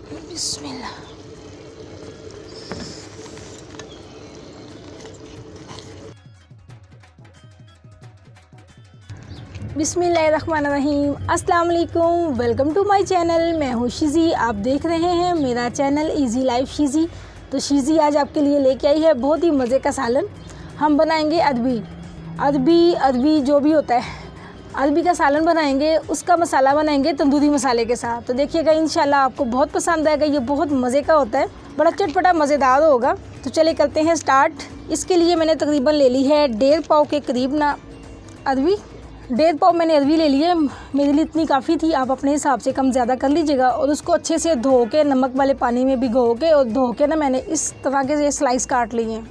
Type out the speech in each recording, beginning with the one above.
बिस्मिल्लाह। बिस्मिल्लाहिर्रहमानिर्रहीम। अस्सलाम वालेकुम, वेलकम टू माय चैनल। मैं हूँ शिज़ी, आप देख रहे हैं मेरा चैनल इजी लाइफ शिज़ी। तो शिज़ी आज आपके लिए लेके आई है बहुत ही मज़े का सालन। हम बनाएंगे अदबी जो भी होता है, अदबी का सालन बनाएंगे। उसका मसाला बनाएंगे तंदूरी मसाले के साथ। तो देखिएगा, इंशाल्लाह आपको बहुत पसंद आएगा। ये बहुत मज़े का होता है, बड़ा चटपटा मज़ेदार होगा। तो चलिए करते हैं स्टार्ट। इसके लिए मैंने तकरीबन ले ली है 1.5 पाव के करीब ना अदबी। 1.5 पाव मैंने अरवी ले लिए, मेरे लिए इतनी काफ़ी थी। आप अपने हिसाब से कम ज़्यादा कर लीजिएगा। और उसको अच्छे से धो के नमक वाले पानी में भिगो के और धो के ना मैंने इस तरह के ये स्लाइस काट लिए हैं।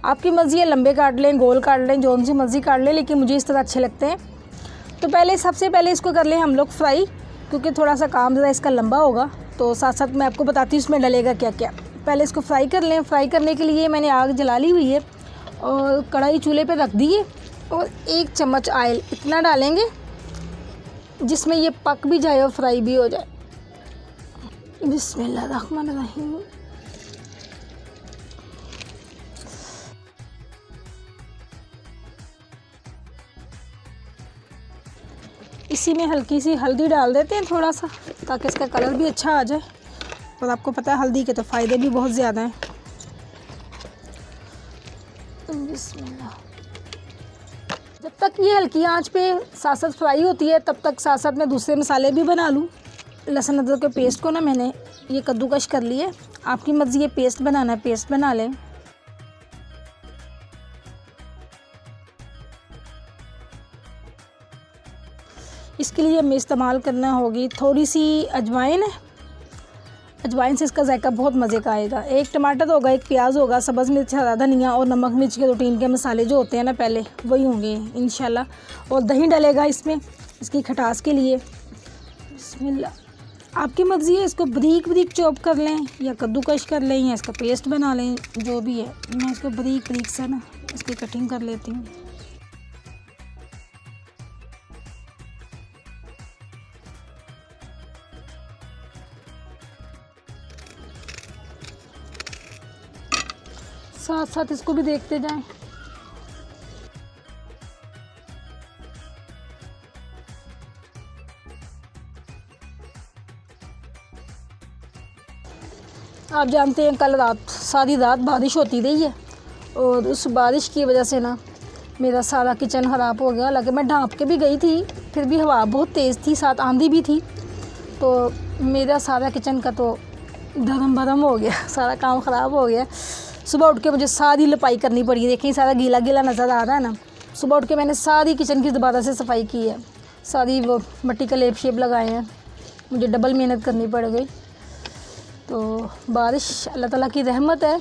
आपकी मर्ज़ी है, लंबे काट लें, गोल काट लें, जो सी मर्ज़ी काट लें, लेकिन मुझे इस तरह अच्छे लगते हैं। तो सबसे पहले इसको कर लें हम लोग फ्राई, क्योंकि थोड़ा सा काम ज़रा इसका लंबा होगा। तो साथ साथ मैं आपको बताती हूँ इसमें डलेगा क्या क्या। पहले इसको फ्राई कर लें। फ्राई करने के लिए मैंने आग जला ली हुई है और कढ़ाई चूल्हे पे रख दी है। और 1 चम्मच ऑयल इतना डालेंगे जिसमें ये पक भी जाए और फ्राई भी हो जाए। बिस्मिल्लाहिर्रहमानिर्रहीम। इसी में हल्की सी हल्दी डाल देते हैं थोड़ा सा, ताकि इसका कलर भी अच्छा आ जाए। और आपको पता है हल्दी के तो फ़ायदे भी बहुत ज़्यादा हैं। बिस्मिल्लाह। जब तक ये हल्की आंच पे साथ साथ फ्राई होती है, तब तक साथ साथ मैं दूसरे मसाले भी बना लूँ। लहसुन अदरक के पेस्ट को ना मैंने ये कद्दूकश कर लिए। आपकी मर्ज़ी ये पेस्ट बनाना है, पेस्ट बना लें। इसके लिए हमें इस्तेमाल करना होगी थोड़ी सी अजवाइन। अजवाइन से इसका जायका बहुत मज़े का आएगा। 1 टमाटर होगा, 1 प्याज होगा, सब्ज़ मिर्च, हरा धनिया और नमक मिर्च के रूटीन के मसाले जो होते हैं ना पहले, वही होंगे इंशाल्लाह। और दही डलेगा इसमें इसकी खटास के लिए। बिस्मिल्लाह। आपकी मर्ज़ी है, इसको बारीक बारीक चॉप कर लें या कद्दूकश कर लें या इसका पेस्ट बना लें, जो भी है। मैं इसको बारीक बारीक से ना इसकी कटिंग कर लेती हूँ। साथ साथ इसको भी देखते जाएं। आप जानते हैं कल रात सारी रात बारिश होती रही है और उस बारिश की वजह से ना मेरा सारा किचन ख़राब हो गया। हालांकि मैं ढाँप के भी गई थी, फिर भी हवा बहुत तेज़ थी, साथ आंधी भी थी। तो मेरा सारा किचन का तो धर्म भरम हो गया, सारा काम ख़राब हो गया। सुबह उठ के मुझे सारी लिपाई करनी पड़ी। देखिए सारा गीला गीला नज़र आ रहा है ना। सुबह उठ के मैंने सारी किचन की दोबारा से सफाई की है, सारी वो मिट्टी का लेप शेप लगाए हैं। मुझे डबल मेहनत करनी पड़ गई। तो बारिश अल्लाह ताला की रहमत है,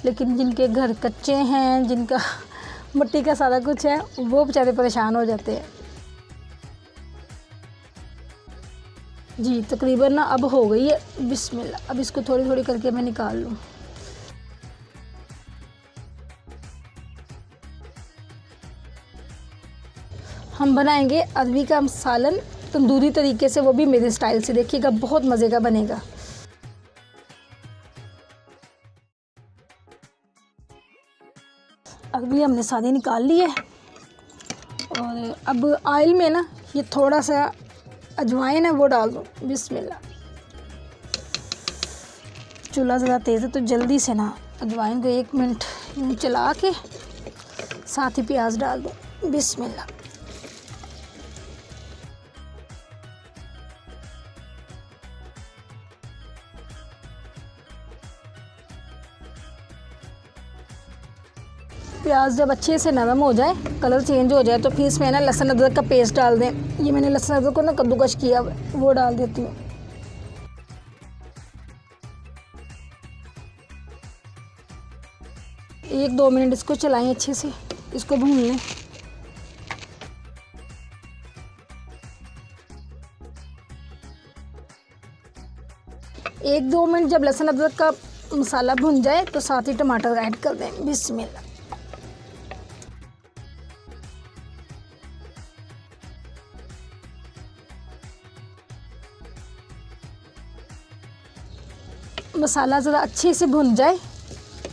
लेकिन जिनके घर कच्चे हैं, जिनका मिट्टी का सारा कुछ है, वो बेचारे परेशान हो जाते हैं। जी तकरीबन ना अब हो गई है। बिस्मिल्लाह। अब इसको थोड़ी थोड़ी करके मैं निकाल लूँ। हम बनाएंगे अरवी का सालन तंदूरी तरीके से, वो भी मेरे स्टाइल से। देखिएगा बहुत मज़े का बनेगा। अरवी हमने सारी निकाल ली है। और अब ऑयल में ना ये थोड़ा सा अजवाइन है वो डाल दो। बिस्मिल्लाह। चूल्हा ज़रा तेज़ है तो जल्दी से ना अजवाइन को 1 मिनट यूँ चला के साथ ही प्याज डाल दो। बिस्मिल्लाह। प्याज जब अच्छे से नरम हो जाए, कलर चेंज हो जाए, तो फिर इसमें ना लहसुन अदरक का पेस्ट डाल दें। ये मैंने लहसुन अदरक को ना कद्दूकश किया वो डाल देती हूँ। एक 2 मिनट इसको चलाएं, अच्छे से इसको भून लें। एक 2 मिनट जब लहसुन अदरक का मसाला भुन जाए तो साथ ही टमाटर ऐड कर दें। बिस्मिल्लाह। मसाला ज़रा अच्छे से भुन जाए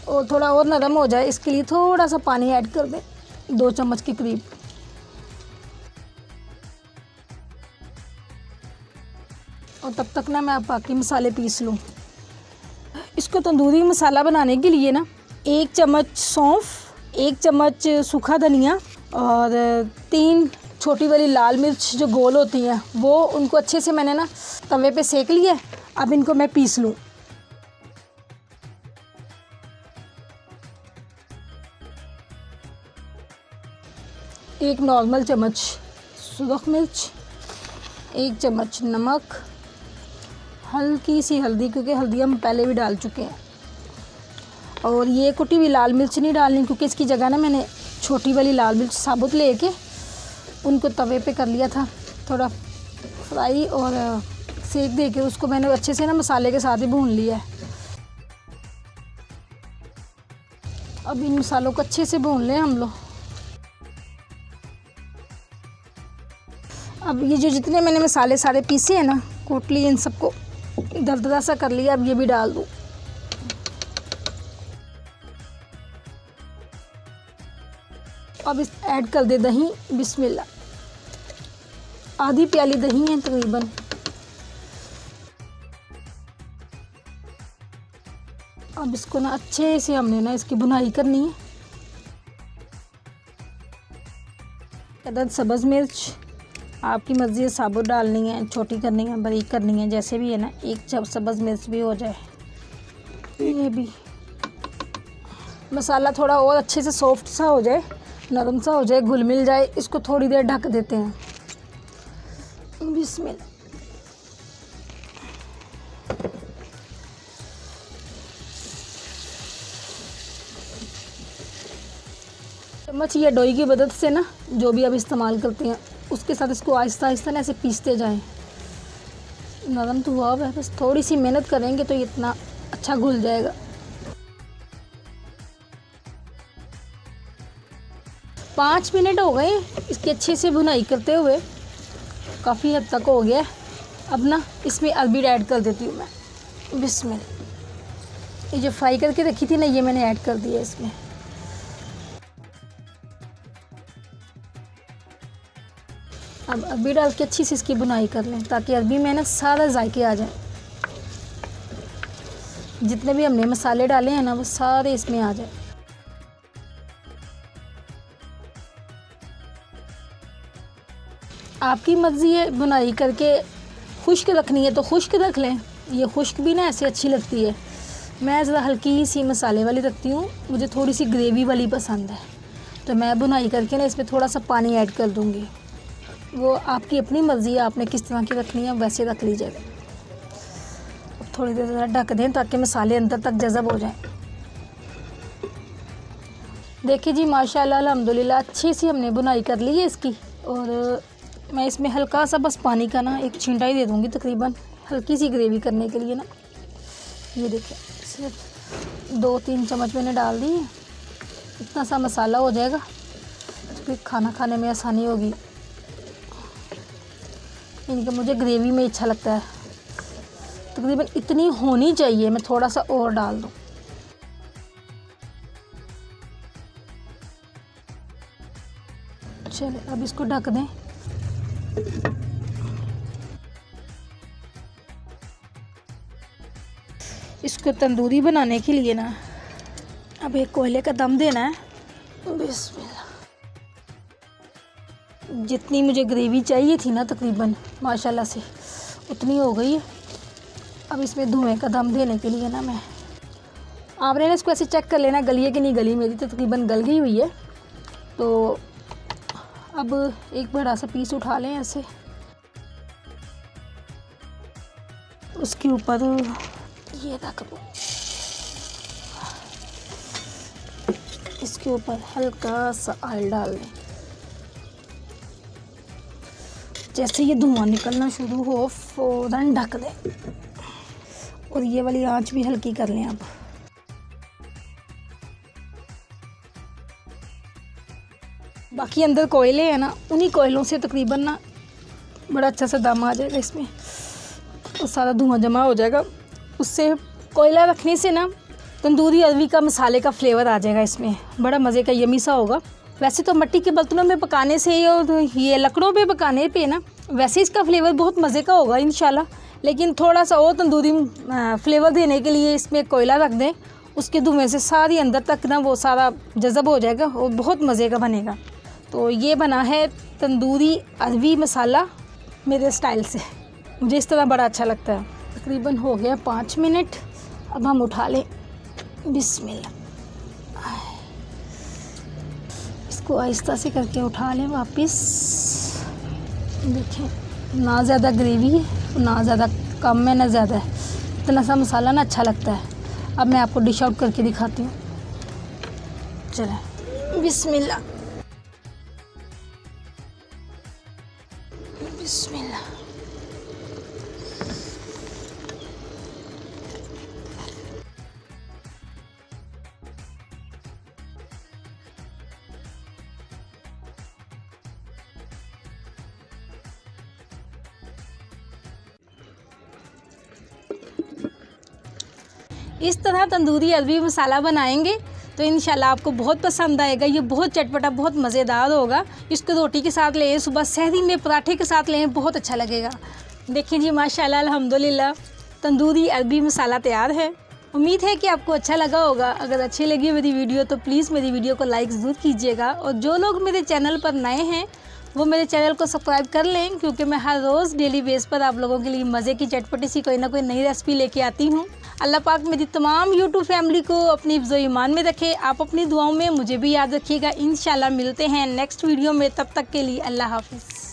और थोड़ा और नरम हो जाए, इसके लिए थोड़ा सा पानी ऐड कर दें, 2 चम्मच के करीब। और तब तक ना मैं बाकी मसाले पीस लूँ। इसको तंदूरी मसाला बनाने के लिए ना 1 चम्मच सौंफ, 1 चम्मच सूखा धनिया और 3 छोटी वाली लाल मिर्च जो गोल होती हैं वो, उनको अच्छे से मैंने ना तवे पे सेक लिया है। अब इनको मैं पीस लूँ। एक नॉर्मल चम्मच सुरख मिर्च, 1 चम्मच नमक, हल्की सी हल्दी, क्योंकि हल्दी हम पहले भी डाल चुके हैं। और ये कुटी हुई लाल मिर्च नहीं डालनी, क्योंकि इसकी जगह ना मैंने छोटी वाली लाल मिर्च साबुत लेके उनको तवे पे कर लिया था थोड़ा फ्राई, और सेक दे के उसको मैंने अच्छे से ना मसाले के साथ ही भून लिया है। अब इन मसालों को अच्छे से भून लें हम लोग। अब ये जो जितने मैंने मसाले सारे पीसे हैं ना, कूट लिए, इन सबको दरदरा सा कर लिया। अब ये भी डाल दूँ। अब इस ऐड कर दे दही, बिस्मिल्लाह। आधी प्याली दही है तकरीबन। अब इसको ना अच्छे से हमने ना इसकी भुनाई करनी है। अदद सब्ज़ मिर्च, आपकी मर्ज़ी है साबुत डालनी है, छोटी करनी है, बारीक करनी है, जैसे भी है ना। 1 सब्ज़ मिर्च भी हो जाए। ये भी मसाला थोड़ा और अच्छे से सॉफ्ट सा हो जाए, नरम सा हो जाए, घुल मिल जाए, इसको थोड़ी देर ढक देते हैं। बिस्मिल्लाह। चम्मच या डोई की मदद से ना, जो भी आप इस्तेमाल करते हैं उसके साथ इसको आहिस्ता आहिस्ता ना ऐसे पीसते जाएं। नरम तो हुआ है, बस थोड़ी सी मेहनत करेंगे तो इतना अच्छा घुल जाएगा। 5 मिनट हो गए इसकी अच्छे से भुनाई करते हुए, काफ़ी हद तक हो गया। अब ना इसमें अरबी ऐड कर देती हूँ मैं। बिस्मिल्लाह। ये जो फ्राई करके रखी थी ना, ये मैंने ऐड कर दिया इसमें। अब अरबी डाल के अच्छी से इसकी भुनाई कर लें, ताकि अरबी में ना सारा जायके आ जाए। जितने भी हमने मसाले डाले हैं ना, वो सारे इसमें आ जाए। आपकी मर्ज़ी है, बुनाई करके खुश्क रखनी है तो खुश्क रख लें। ये खुश्क भी ना ऐसे अच्छी लगती है। मैं ज़रा हल्की सी मसाले वाली रखती हूँ, मुझे थोड़ी सी ग्रेवी वाली पसंद है, तो मैं बुनाई करके ना इसमें थोड़ा सा पानी ऐड कर दूँगी। वो आपकी अपनी मर्ज़ी है, आपने किस तरह की रखनी है वैसे रख लीजिएगा। थोड़ी देर ज़रा ढक दें ताकि मसाले अंदर तक जज़ब हो जाएं। देखिए जी, माशाल्लाह अल्हम्दुलिल्लाह अच्छी सी हमने बुनाई कर ली है इसकी। और मैं इसमें हल्का सा बस पानी का ना 1 छींटा ही दे दूँगी तकरीबन, हल्की सी ग्रेवी करने के लिए ना। ये देखिए, सिर्फ 2-3 चम्मच मैंने डाल दी है। इतना सा मसाला हो जाएगा तो खाना खाने में आसानी होगी। इनका मुझे ग्रेवी में अच्छा लगता है, तकरीबन इतनी होनी चाहिए। मैं थोड़ा सा और डाल दूँ। चलिए अब इसको ढक दें। इसको तंदूरी बनाने के लिए ना अब एक कोयले का दम देना है। बिस्मिल्लाह। जितनी मुझे ग्रेवी चाहिए थी ना, तकरीबन माशाल्लाह से उतनी हो गई है। अब इसमें धुएं का दम देने के लिए ना आपने ना इसको ऐसे चेक कर लेना गली है कि नहीं गली। मेरी तो तकरीबन गल गई हुई है। तो अब एक बड़ा सा पीस उठा लें ऐसे, उसके ऊपर ये रख दो। इसके ऊपर हल्का सा ऑयल डाल दें। जैसे ये धुआं निकलना शुरू हो फ़ौरन ढक दें, और ये वाली आंच भी हल्की कर लें। अब बाकी अंदर कोयले हैं ना, उन्हीं कोयलों से तकरीबन ना बड़ा अच्छा सा दम आ जाएगा इसमें, और सारा धुआं जमा हो जाएगा। उससे कोयला रखने से ना तंदूरी अरबी का मसाले का फ्लेवर आ जाएगा इसमें, बड़ा मज़े का यमी सा होगा। वैसे तो मिट्टी के बर्तनों में पकाने से और ये लकड़ों पे पकाने पे ना वैसे इसका फ्लेवर बहुत मज़े का होगा इंशाल्लाह, लेकिन थोड़ा सा और तंदूरी फ्लेवर देने के लिए इसमें कोयला रख दें, उसके धुएँ से सारी अंदर तक ना वो सारा जज़ब हो जाएगा और बहुत मज़े का बनेगा। तो ये बना है तंदूरी अरबी मसाला मेरे स्टाइल से, मुझे इस तरह बड़ा अच्छा लगता है। तकरीबन हो गया 5 मिनट, अब हम उठा लें। बिस्मिल्लाह, इसको आहिस्ता से करके उठा लें वापस। देखें ना ज़्यादा ग्रेवी है ना ज़्यादा कम है ना ज़्यादा है, इतना सा मसाला ना अच्छा लगता है। अब मैं आपको डिश आउट करके दिखाती हूँ। चलें, बिस्मिल्लाह बिस्मिल्लाह। इस तरह तंदूरी अरबी मसाला बनाएंगे तो इंशाल्लाह आपको बहुत पसंद आएगा। ये बहुत चटपटा बहुत मज़ेदार होगा। इसको रोटी के साथ लें, सुबह सहरी में पराठे के साथ लें, बहुत अच्छा लगेगा। देखिए जी माशाल्लाह अल्हम्दुलिल्लाह तंदूरी अरबी मसाला तैयार है। उम्मीद है कि आपको अच्छा लगा होगा। अगर अच्छी लगी मेरी वीडियो तो प्लीज़ मेरी वीडियो को लाइक ज़रूर कीजिएगा, और जो लोग मेरे चैनल पर नए हैं वो मेरे चैनल को सब्सक्राइब कर लें, क्योंकि मैं हर रोज़ डेली बेस पर आप लोगों के लिए मज़े की चटपटी सी कोई ना कोई नई रेसिपी लेके आती हूँ। अल्लाह पाक मेरी तमाम यूट्यूब फैमिली को अपनी हिफ्ज़ व ईमान में रखे। आप अपनी दुआओं में मुझे भी याद रखिएगा। इंशाल्लाह मिलते हैं नेक्स्ट वीडियो में, तब तक के लिए अल्लाह हाफ़िज़।